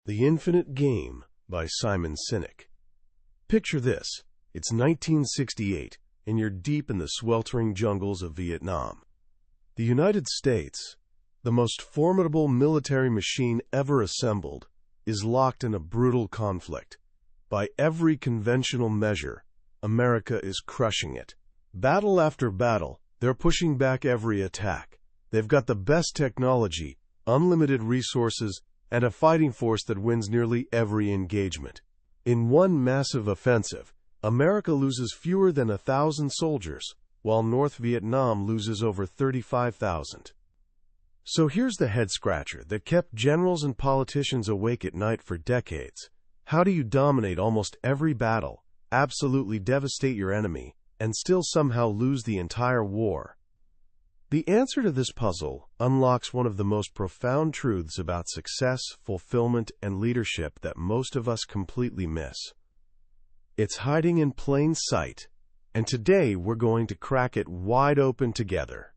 The Infinite Game by Simon Sinek. Picture this. It's 1968, and you're deep in the sweltering jungles of Vietnam. The United States, the most formidable military machine ever assembled, is locked in a brutal conflict. By every conventional measure, America is crushing it. Battle after battle, they're pushing back every attack. They've got the best technology, unlimited resources, and a fighting force that wins nearly every engagement. In one massive offensive, America loses fewer than 1,000 soldiers, while North Vietnam loses over 35,000. So here's the head-scratcher that kept generals and politicians awake at night for decades. How do you dominate almost every battle, absolutely devastate your enemy, and still somehow lose the entire war? The answer to this puzzle unlocks one of the most profound truths about success, fulfillment, and leadership that most of us completely miss. It's hiding in plain sight, and today we're going to crack it wide open together.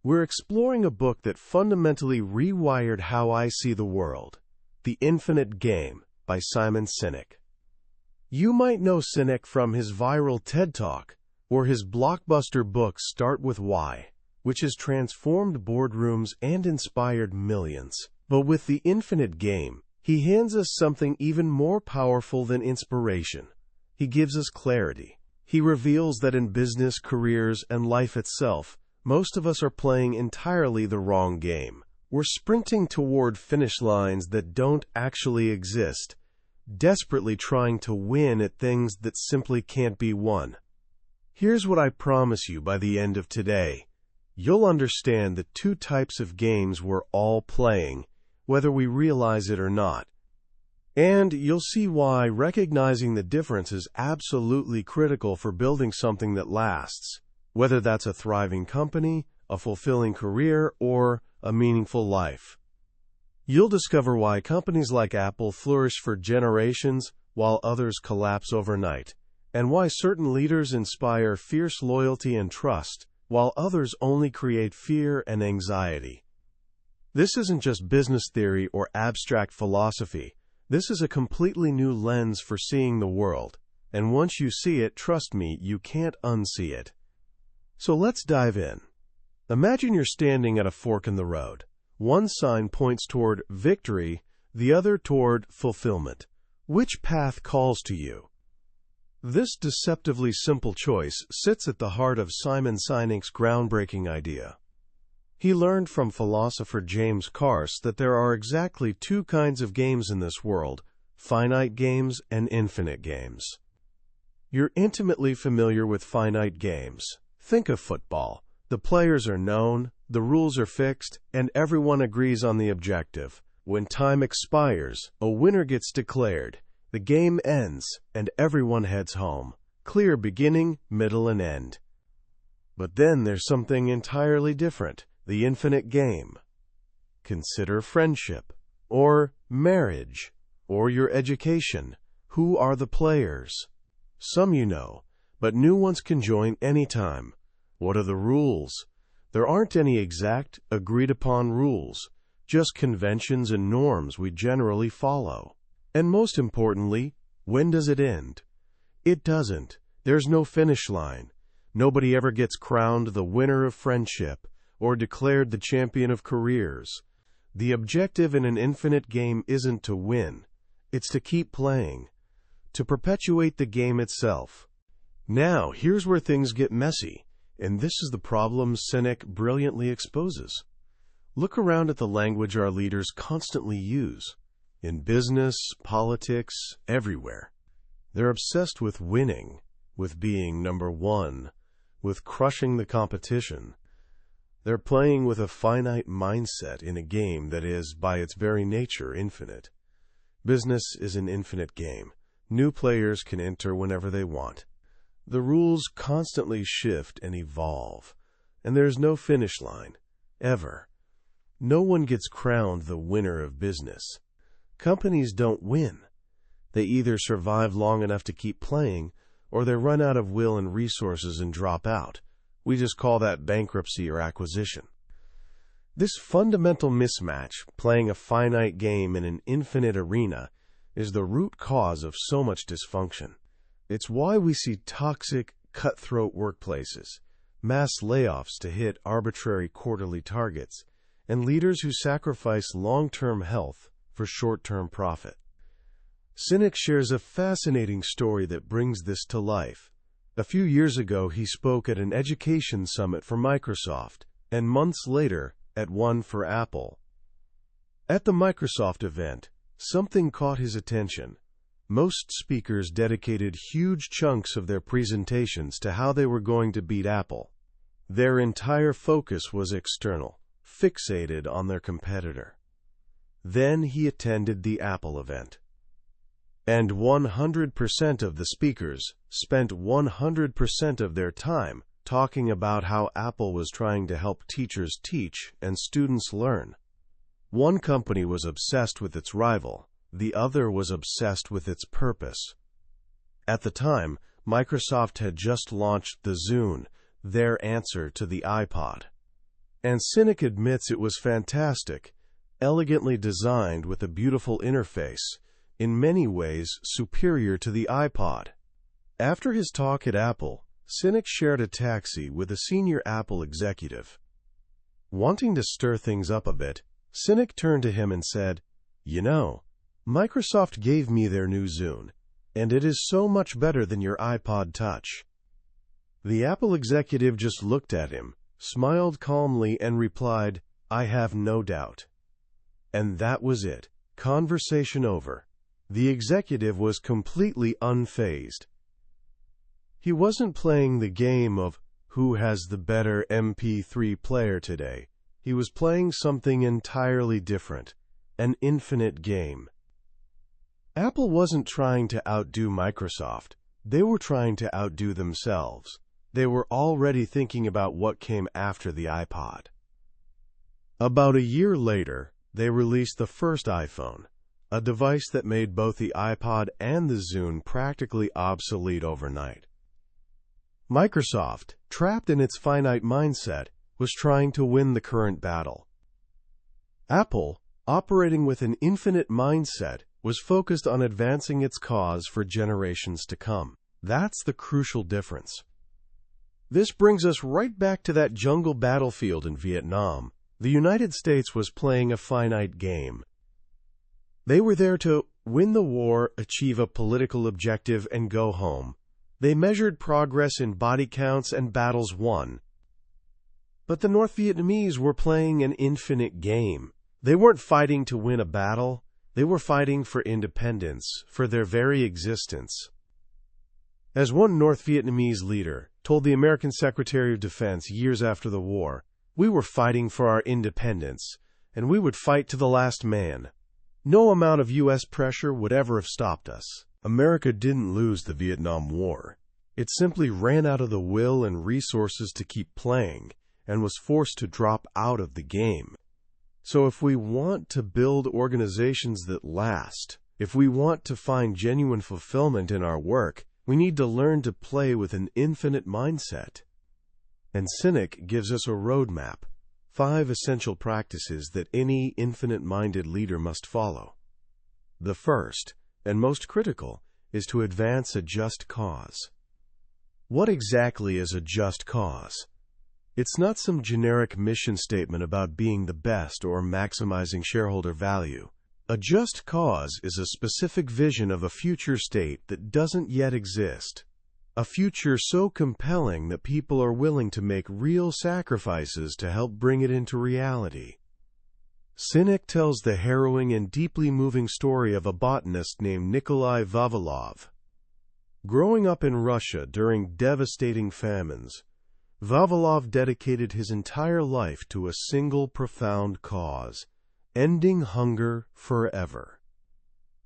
We're exploring a book that fundamentally rewired how I see the world, The Infinite Game by Simon Sinek. You might know Sinek from his viral TED Talk or his blockbuster book Start With Why, which has transformed boardrooms and inspired millions. But with The Infinite Game, he hands us something even more powerful than inspiration. He gives us clarity. He reveals that in business, careers, and life itself, most of us are playing entirely the wrong game. We're sprinting toward finish lines that don't actually exist, desperately trying to win at things that simply can't be won. Here's what I promise you by the end of today. You'll understand the two types of games we're all playing, whether we realize it or not. And you'll see why recognizing the difference is absolutely critical for building something that lasts, whether that's a thriving company, a fulfilling career, or a meaningful life. You'll discover why companies like Apple flourish for generations while others collapse overnight, and why certain leaders inspire fierce loyalty and trust, while others only create fear and anxiety. This isn't just business theory or abstract philosophy. This is a completely new lens for seeing the world, and once you see it, trust me, you can't unsee it. So let's dive in. Imagine you're standing at a fork in the road. One sign points toward victory, the other toward fulfillment. Which path calls to you? This deceptively simple choice sits at the heart of Simon Sinek's groundbreaking idea. He learned from philosopher James Carse that there are exactly two kinds of games in this world: finite games and infinite games. You're intimately familiar with finite games. Think of football. The players are known, the rules are fixed, and everyone agrees on the objective. When time expires, a winner gets declared. The game ends, and everyone heads home. Clear beginning, middle, and end. But then there's something entirely different: the infinite game. Consider friendship, or marriage, or your education. Who are the players? Some you know, but new ones can join anytime. What are the rules? There aren't any exact, agreed-upon rules, just conventions and norms we generally follow. And most importantly, when does it end? It doesn't. There's no finish line. Nobody ever gets crowned the winner of friendship or declared the champion of careers. The objective in an infinite game isn't to win. It's to keep playing, to perpetuate the game itself. Now, here's where things get messy, and this is the problem Sinek brilliantly exposes. Look around at the language our leaders constantly use. In business, politics, everywhere. They're obsessed with winning, with being number one, with crushing the competition. They're playing with a finite mindset in a game that is, by its very nature, infinite. Business is an infinite game. New players can enter whenever they want. The rules constantly shift and evolve, and there's no finish line, ever. No one gets crowned the winner of business. Companies don't win. They either survive long enough to keep playing, or they run out of will and resources and drop out. We just call that bankruptcy or acquisition. This fundamental mismatch, playing a finite game in an infinite arena, is the root cause of so much dysfunction. It's why we see toxic, cutthroat workplaces, mass layoffs to hit arbitrary quarterly targets, and leaders who sacrifice long-term health for short-term profit. Sinek shares a fascinating story that brings this to life. A few years ago, he spoke at an education summit for Microsoft, and months later, at one for Apple. At the Microsoft event, something caught his attention. Most speakers dedicated huge chunks of their presentations to how they were going to beat Apple. Their entire focus was external, fixated on their competitor. Then he attended the Apple event. And 100% of the speakers spent 100% of their time talking about how Apple was trying to help teachers teach and students learn. One company was obsessed with its rival, the other was obsessed with its purpose. At the time, Microsoft had just launched the Zune, their answer to the iPod. And Sinek admits it was fantastic, elegantly designed with a beautiful interface, in many ways superior to the iPod. After his talk at Apple, Sinek shared a taxi with a senior Apple executive. Wanting to stir things up a bit, Sinek turned to him and said, "You know, Microsoft gave me their new Zune, and it is so much better than your iPod Touch." The Apple executive just looked at him, smiled calmly, and replied, "I have no doubt." And that was it. Conversation over. The executive was completely unfazed. He wasn't playing the game of who has the better MP3 player today. He was playing something entirely different, an infinite game. Apple wasn't trying to outdo Microsoft. They were trying to outdo themselves. They were already thinking about what came after the iPod. About a year later, they released the first iPhone, a device that made both the iPod and the Zune practically obsolete overnight. Microsoft, trapped in its finite mindset, was trying to win the current battle. Apple, operating with an infinite mindset, was focused on advancing its cause for generations to come. That's the crucial difference. This brings us right back to that jungle battlefield in Vietnam. The United States was playing a finite game. They were there to win the war, achieve a political objective, and go home. They measured progress in body counts and battles won. But the North Vietnamese were playing an infinite game. They weren't fighting to win a battle. They were fighting for independence, for their very existence. As one North Vietnamese leader told the American Secretary of Defense years after the war, "We were fighting for our independence, and we would fight to the last man. No amount of U.S. pressure would ever have stopped us." America didn't lose the Vietnam War. It simply ran out of the will and resources to keep playing, and was forced to drop out of the game. So if we want to build organizations that last, if we want to find genuine fulfillment in our work, we need to learn to play with an infinite mindset. And Sinek gives us a roadmap, 5 essential practices that any infinite-minded leader must follow. The first, and most critical, is to advance a just cause. What exactly is a just cause? It's not some generic mission statement about being the best or maximizing shareholder value. A just cause is a specific vision of a future state that doesn't yet exist. A future so compelling that people are willing to make real sacrifices to help bring it into reality. Sinek tells the harrowing and deeply moving story of a botanist named Nikolai Vavilov. Growing up in Russia during devastating famines, Vavilov dedicated his entire life to a single profound cause: ending hunger forever.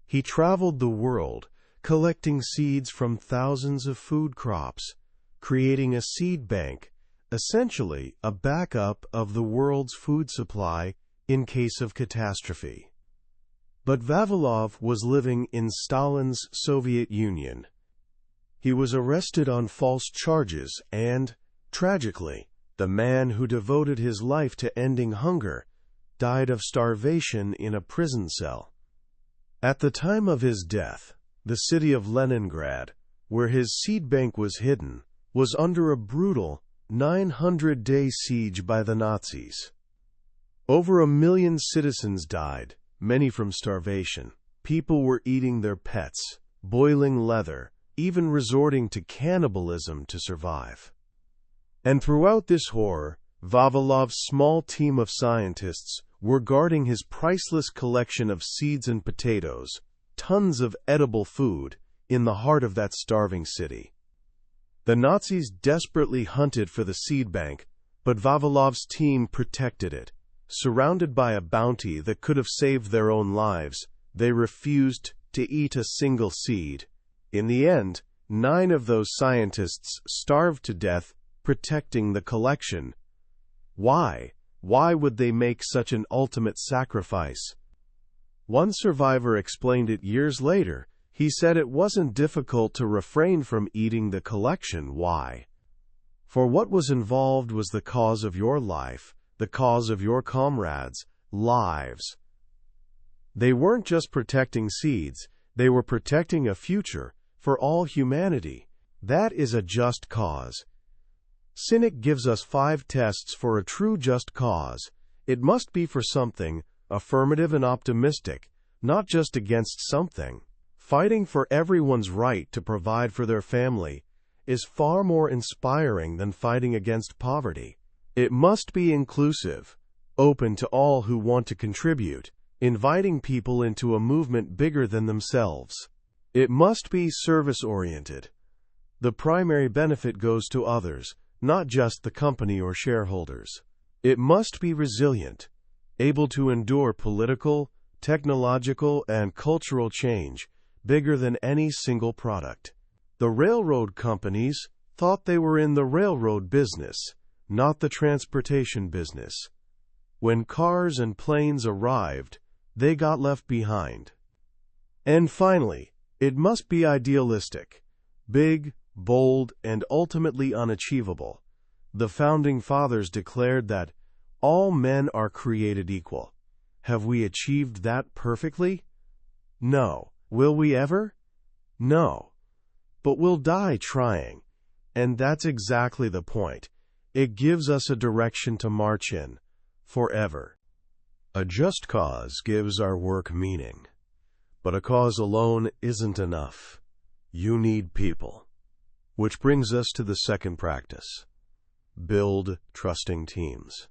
He traveled the world, collecting seeds from thousands of food crops, creating a seed bank, essentially a backup of the world's food supply in case of catastrophe. But Vavilov was living in Stalin's Soviet Union. He was arrested on false charges and, tragically, The man who devoted his life to ending hunger died of starvation in a prison cell. At the time of his death, the city of Leningrad, where his seed bank was hidden, was under a brutal 900-day siege by the Nazis. Over 1 million citizens died, many from starvation. People were eating their pets, boiling leather, even resorting to cannibalism to survive. And throughout this horror, Vavilov's small team of scientists were guarding his priceless collection of seeds and potatoes, tons of edible food, in the heart of that starving city. The Nazis desperately hunted for the seed bank, but Vavilov's team protected it. Surrounded by a bounty that could have saved their own lives, they refused to eat a single seed. In the end, 9 of those scientists starved to death protecting the collection. Why? Why would they make such an ultimate sacrifice? One survivor explained it years later. He said it wasn't difficult to refrain from eating the collection. Why? For what was involved was the cause of your life, the cause of your comrades' lives. They weren't just protecting seeds, they were protecting a future for all humanity. That is a just cause. Sinek gives us 5 tests for a true just cause. It must be for something, affirmative and optimistic, not just against something. Fighting for everyone's right to provide for their family is far more inspiring than fighting against poverty. It must be inclusive, open to all who want to contribute, inviting people into a movement bigger than themselves. It must be service-oriented. The primary benefit goes to others, not just the company or shareholders. It must be resilient, able to endure political, technological, and cultural change, bigger than any single product. The railroad companies thought they were in the railroad business, not the transportation business. When cars and planes arrived, they got left behind. And finally, it must be idealistic, big, bold, and ultimately unachievable. The Founding Fathers declared that all men are created equal. Have we achieved that perfectly? No. Will we ever? No. But we'll die trying. And that's exactly the point. It gives us a direction to march in, forever. A just cause gives our work meaning. But a cause alone isn't enough. You need people. Which brings us to the second practice. Build trusting teams.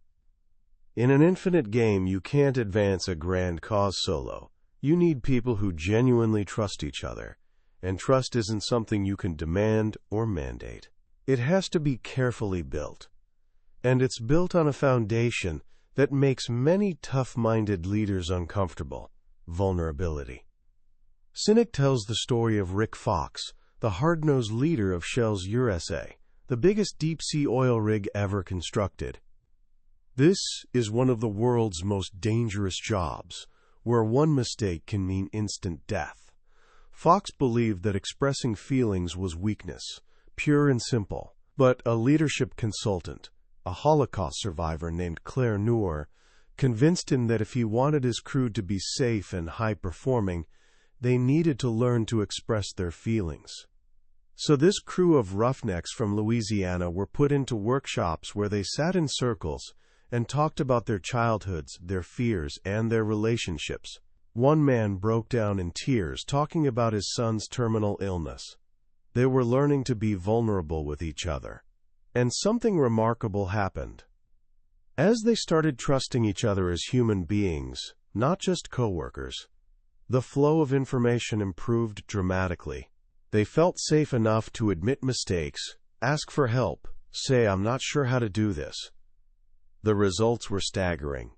In an infinite game, you can't advance a grand cause solo. You need people who genuinely trust each other. And trust isn't something you can demand or mandate. It has to be carefully built. And it's built on a foundation that makes many tough-minded leaders uncomfortable: vulnerability. Sinek tells the story of Rick Fox, the hard-nosed leader of Shell's USA, the biggest deep-sea oil rig ever constructed. This is one of the world's most dangerous jobs, where one mistake can mean instant death. Fox believed that expressing feelings was weakness, pure and simple. But a leadership consultant, a Holocaust survivor named Claire Noor, convinced him that if he wanted his crew to be safe and high-performing, they needed to learn to express their feelings. So this crew of roughnecks from Louisiana were put into workshops where they sat in circles and talked about their childhoods, their fears, and their relationships. One man broke down in tears talking about his son's terminal illness. They were learning to be vulnerable with each other. And something remarkable happened. As they started trusting each other as human beings, not just coworkers, the flow of information improved dramatically. They felt safe enough to admit mistakes, ask for help, say, "I'm not sure how to do this." The results were staggering.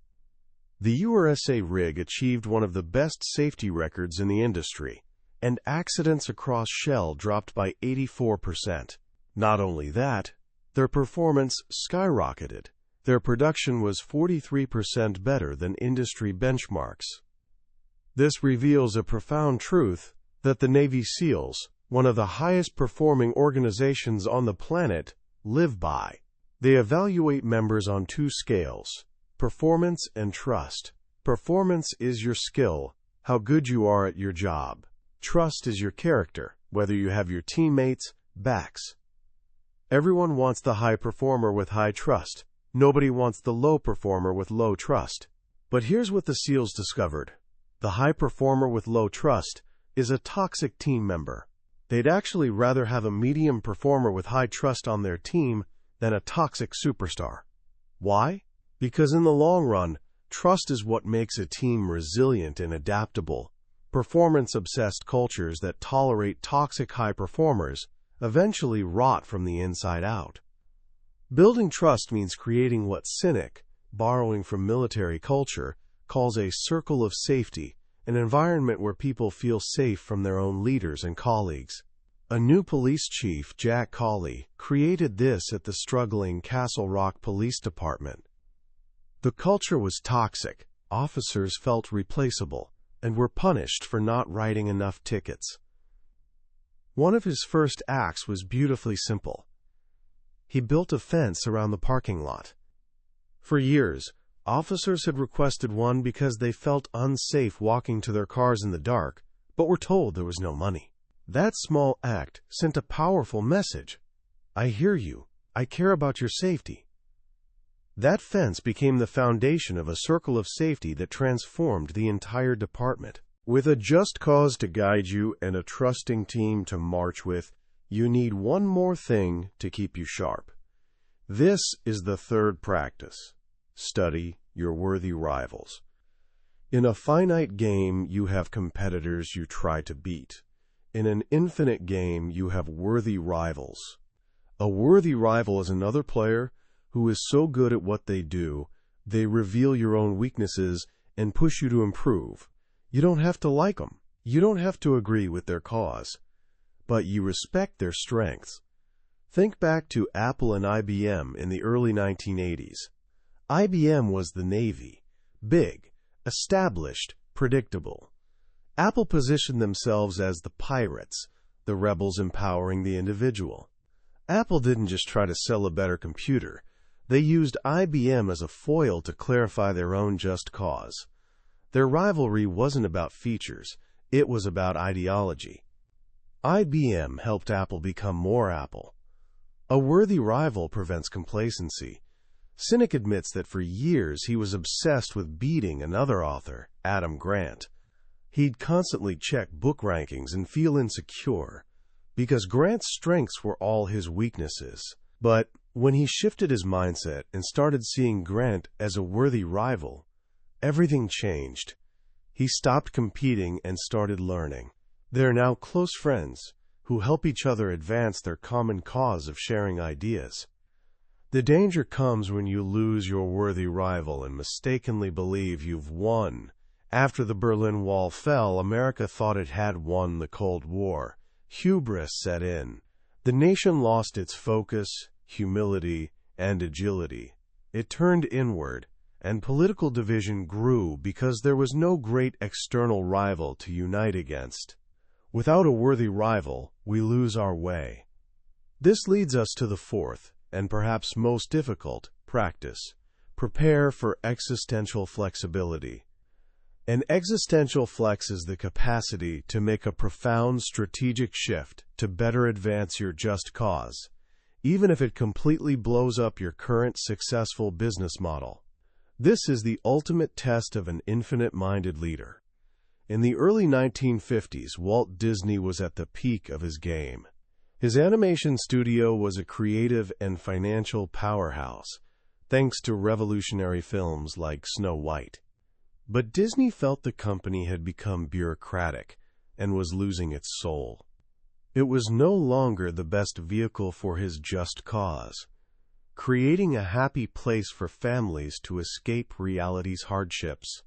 The USA rig achieved one of the best safety records in the industry, and accidents across Shell dropped by 84%. Not only that, their performance skyrocketed. Their production was 43% better than industry benchmarks. This reveals a profound truth that the Navy SEALs, one of the highest performing organizations on the planet, live by. They evaluate members on two scales: performance and trust. Performance is your skill, how good you are at your job. Trust is your character, whether you have your teammates' backs. Everyone wants the high performer with high trust. Nobody wants the low performer with low trust. But here's what the SEALs discovered. The high performer with low trust is a toxic team member. They'd actually rather have a medium performer with high trust on their team than a toxic superstar. Why? Because in the long run, trust is what makes a team resilient and adaptable. Performance-obsessed cultures that tolerate toxic high performers eventually rot from the inside out. Building trust means creating what Sinek, borrowing from military culture, calls a circle of safety, an environment where people feel safe from their own leaders and colleagues. A new police chief, Jack Cawley, created this at the struggling Castle Rock Police Department. The culture was toxic, officers felt replaceable, and were punished for not writing enough tickets. One of his first acts was beautifully simple. He built a fence around the parking lot. For years, officers had requested one because they felt unsafe walking to their cars in the dark, but were told there was no money. That small act sent a powerful message. I hear you. I care about your safety. That fence became the foundation of a circle of safety that transformed the entire department. With a just cause to guide you and a trusting team to march with, you need one more thing to keep you sharp. This is the third practice. Study your worthy rivals. In a finite game, you have competitors you try to beat. In an infinite game, you have worthy rivals. A worthy rival is another player who is so good at what they do, they reveal your own weaknesses and push you to improve. You don't have to like them. You don't have to agree with their cause. But you respect their strengths. Think back to Apple and IBM in the early 1980s. IBM was the Navy, big, established, predictable. Apple positioned themselves as the pirates, the rebels empowering the individual. Apple didn't just try to sell a better computer. They used IBM as a foil to clarify their own just cause. Their rivalry wasn't about features, it was about ideology. IBM helped Apple become more Apple. A worthy rival prevents complacency. Sinek admits that for years he was obsessed with beating another author, Adam Grant. He'd constantly check book rankings and feel insecure, because Grant's strengths were all his weaknesses. But when he shifted his mindset and started seeing Grant as a worthy rival, everything changed. He stopped competing and started learning. They're now close friends who help each other advance their common cause of sharing ideas. The danger comes when you lose your worthy rival and mistakenly believe you've won. After the Berlin Wall fell, America thought it had won the Cold War. Hubris set in. The nation lost its focus, humility, and agility. It turned inward, and political division grew because there was no great external rival to unite against. Without a worthy rival, we lose our way. This leads us to the fourth, and perhaps most difficult, practice. Prepare for existential flexibility. An existential flex is the capacity to make a profound strategic shift to better advance your just cause, even if it completely blows up your current successful business model. This is the ultimate test of an infinite-minded leader. In the early 1950s, Walt Disney was at the peak of his game. His animation studio was a creative and financial powerhouse, thanks to revolutionary films like Snow White. But Disney felt the company had become bureaucratic and was losing its soul. It was no longer the best vehicle for his just cause, creating a happy place for families to escape reality's hardships.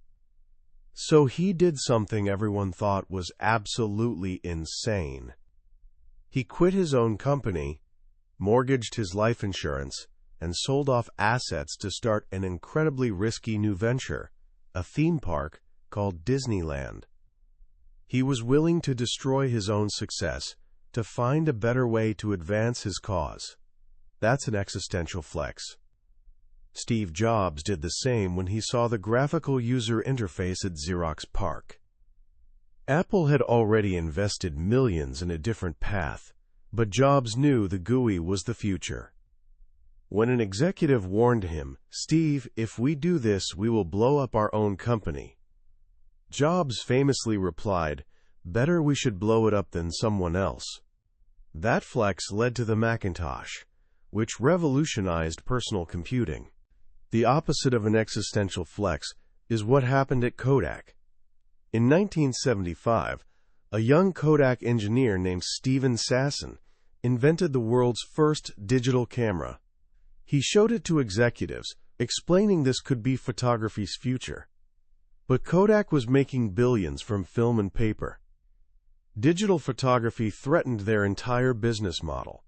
So he did something everyone thought was absolutely insane. He quit his own company, mortgaged his life insurance, and sold off assets to start an incredibly risky new venture, a theme park called Disneyland. He was willing to destroy his own success to find a better way to advance his cause. That's an existential flex. Steve Jobs did the same when he saw the graphical user interface at Xerox PARC. Apple had already invested millions in a different path, but Jobs knew the GUI was the future. When an executive warned him, "Steve, if we do this, we will blow up our own company," Jobs famously replied, "Better we should blow it up than someone else." That flex led to the Macintosh, which revolutionized personal computing. The opposite of an existential flex is what happened at Kodak. In 1975, a young Kodak engineer named Steven Sasson invented the world's first digital camera. He showed it to executives, explaining this could be photography's future. But Kodak was making billions from film and paper. Digital photography threatened their entire business model.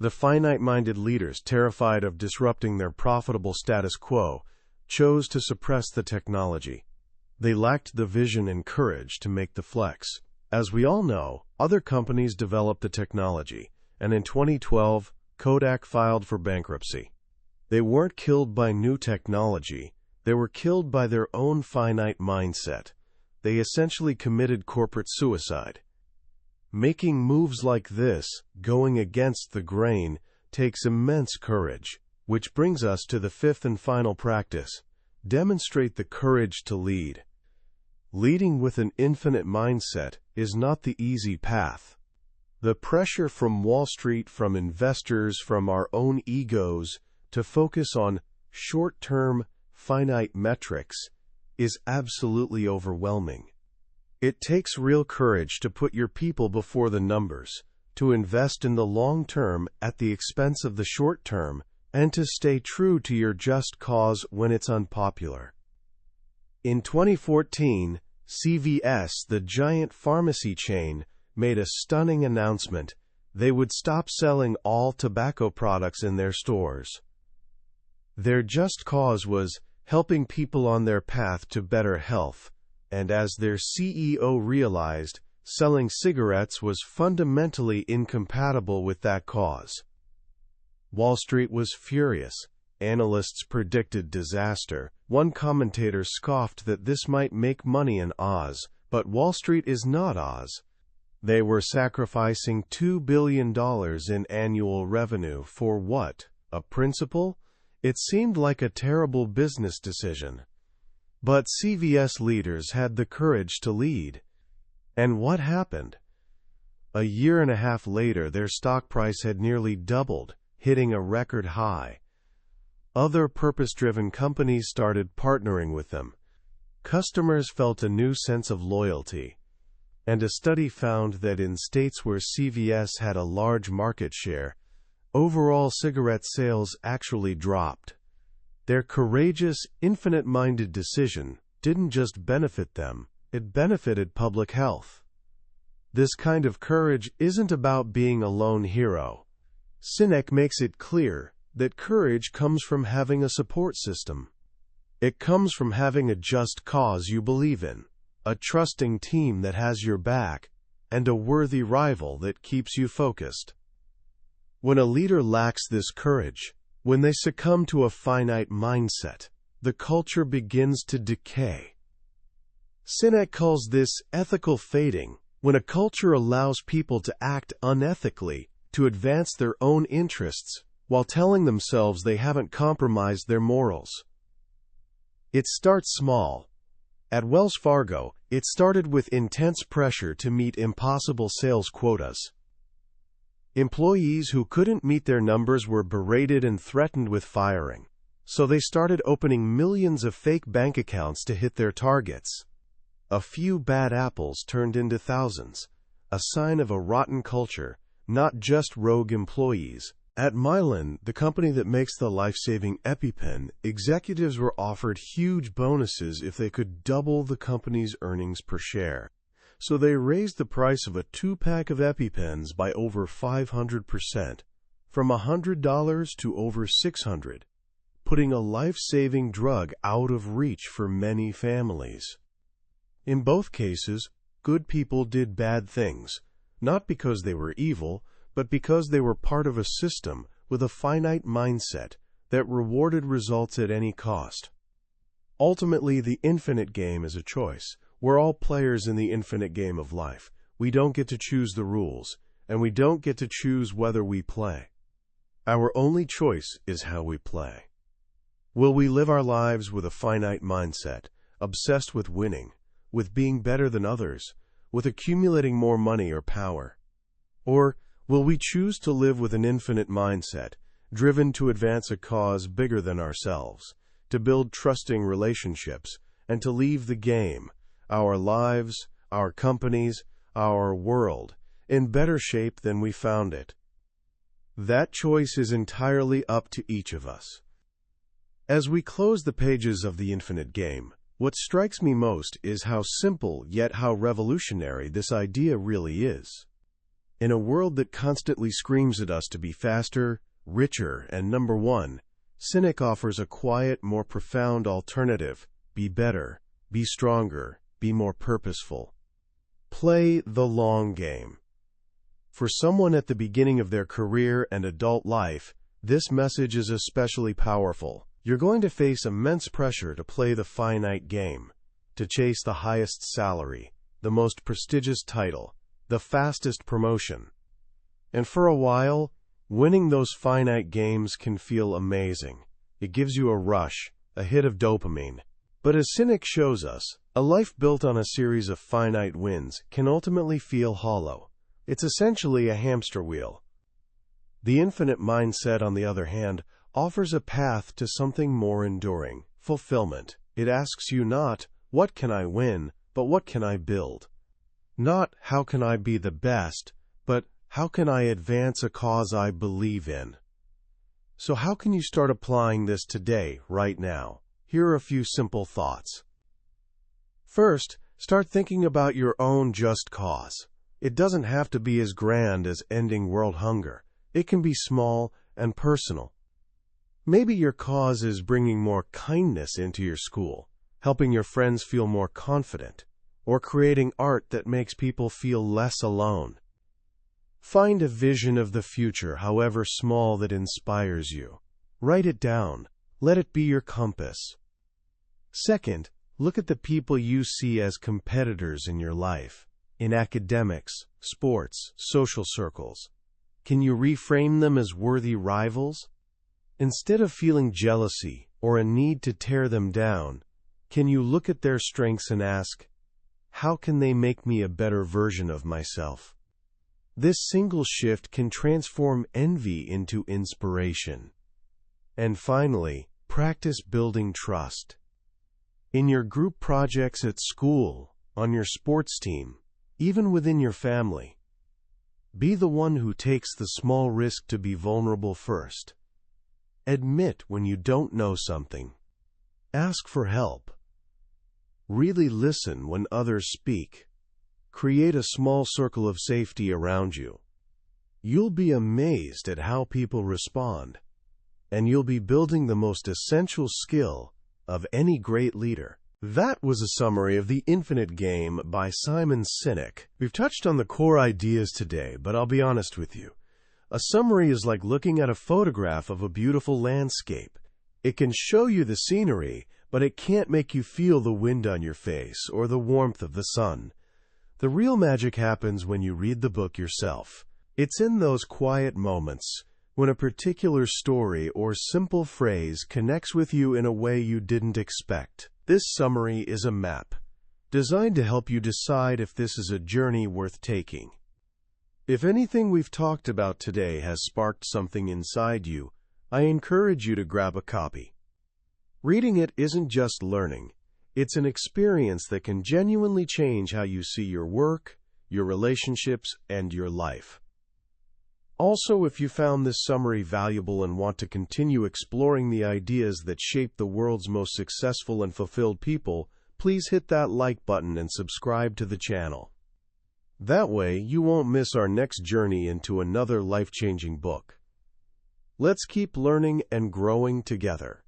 The finite-minded leaders, terrified of disrupting their profitable status quo, chose to suppress the technology. They lacked the vision and courage to make the flex. As we all know, other companies developed the technology, and in 2012, Kodak filed for bankruptcy. They weren't killed by new technology, they were killed by their own finite mindset. They essentially committed corporate suicide. Making moves like this, going against the grain, takes immense courage, which brings us to the fifth and final practice. Demonstrate the courage to lead. Leading with an infinite mindset is not the easy path. The pressure from Wall Street, from investors, from our own egos, to focus on short-term, finite metrics is absolutely overwhelming. It takes real courage to put your people before the numbers, to invest in the long term at the expense of the short term, and to stay true to your just cause when it's unpopular. In 2014, CVS, the giant pharmacy chain, made a stunning announcement. They would stop selling all tobacco products in their stores. Their just cause was helping people on their path to better health. And as their CEO realized, selling cigarettes was fundamentally incompatible with that cause. Wall Street was furious. Analysts predicted disaster. One commentator scoffed that this might make money in Oz, but Wall Street is not Oz. They were sacrificing $2 billion in annual revenue for what? A principle? It seemed like a terrible business decision. But CVS leaders had the courage to lead. And what happened? A year and a half later, their stock price had nearly doubled, hitting a record high. Other purpose-driven companies started partnering with them. Customers felt a new sense of loyalty. And a study found that in states where CVS had a large market share, overall cigarette sales actually dropped. Their courageous, infinite-minded decision didn't just benefit them, it benefited public health. This kind of courage isn't about being a lone hero. Sinek makes it clear that courage comes from having a support system. It comes from having a just cause you believe in, a trusting team that has your back, and a worthy rival that keeps you focused. When a leader lacks this courage, when they succumb to a finite mindset, the culture begins to decay. Sinek calls this ethical fading, when a culture allows people to act unethically to advance their own interests while telling themselves they haven't compromised their morals. It starts small. At Wells Fargo, it started with intense pressure to meet impossible sales quotas. Employees who couldn't meet their numbers were berated and threatened with firing, so they started opening millions of fake bank accounts to hit their targets. A few bad apples turned into thousands, a sign of a rotten culture, not just rogue employees. At Mylan, the company that makes the life-saving EpiPen, executives were offered huge bonuses if they could double the company's earnings per share. So they raised the price of a 2-pack of EpiPens by over 500%, from $100 to over $600, putting a life-saving drug out of reach for many families. In both cases, good people did bad things, not because they were evil, but because they were part of a system with a finite mindset that rewarded results at any cost. Ultimately, the infinite game is a choice. We're all players in the infinite game of life. We don't get to choose the rules, and we don't get to choose whether we play. Our only choice is how we play. Will we live our lives with a finite mindset, obsessed with winning, with being better than others, with accumulating more money or power? Or will we choose to live with an infinite mindset, driven to advance a cause bigger than ourselves, to build trusting relationships, and to leave the game, our lives, our companies, our world, in better shape than we found it? That choice is entirely up to each of us. As we close the pages of the infinite game, what strikes me most is how simple yet how revolutionary this idea really is. In a world that constantly screams at us to be faster, richer, and number one, Sinek offers a quiet, more profound alternative: be better, be stronger, be more purposeful. Play the long game. For someone at the beginning of their career and adult life, this message is especially powerful. You're going to face immense pressure to play the finite game, to chase the highest salary, the most prestigious title, the fastest promotion. And for a while, winning those finite games can feel amazing. It gives you a rush, a hit of dopamine. But as Sinek shows us, a life built on a series of finite wins can ultimately feel hollow. It's essentially a hamster wheel. The infinite mindset, on the other hand, offers a path to something more enduring: fulfillment. It asks you not, what can I win, but what can I build? Not, how can I be the best, but how can I advance a cause I believe in? So how can you start applying this today, right now? Here are a few simple thoughts. First, start thinking about your own just cause. It doesn't have to be as grand as ending world hunger. It can be small and personal. Maybe your cause is bringing more kindness into your school, helping your friends feel more confident, or creating art that makes people feel less alone. Find a vision of the future, however small, that inspires you. Write it down. Let it be your compass. Second, look at the people you see as competitors in your life, in academics, sports, social circles. Can you reframe them as worthy rivals? Instead of feeling jealousy or a need to tear them down, can you look at their strengths and ask, how can they make me a better version of myself? This single shift can transform envy into inspiration. And finally, practice building trust. In your group projects at school, on your sports team, even within your family. Be the one who takes the small risk to be vulnerable first. Admit when you don't know something. Ask for help. Really listen when others speak. Create a small circle of safety around you. You'll be amazed at how people respond, and you'll be building the most essential skill of any great leader. That was a summary of The Infinite Game by Simon Sinek. We've touched on the core ideas today, but I'll be honest with you. A summary is like looking at a photograph of a beautiful landscape. It can show you the scenery, but it can't make you feel the wind on your face or the warmth of the sun. The real magic happens when you read the book yourself. It's in those quiet moments when a particular story or simple phrase connects with you in a way you didn't expect. This summary is a map, designed to help you decide if this is a journey worth taking. If anything we've talked about today has sparked something inside you, I encourage you to grab a copy. Reading it isn't just learning. It's an experience that can genuinely change how you see your work, your relationships, and your life. Also, if you found this summary valuable and want to continue exploring the ideas that shape the world's most successful and fulfilled people, please hit that like button and subscribe to the channel. That way, you won't miss our next journey into another life-changing book. Let's keep learning and growing together.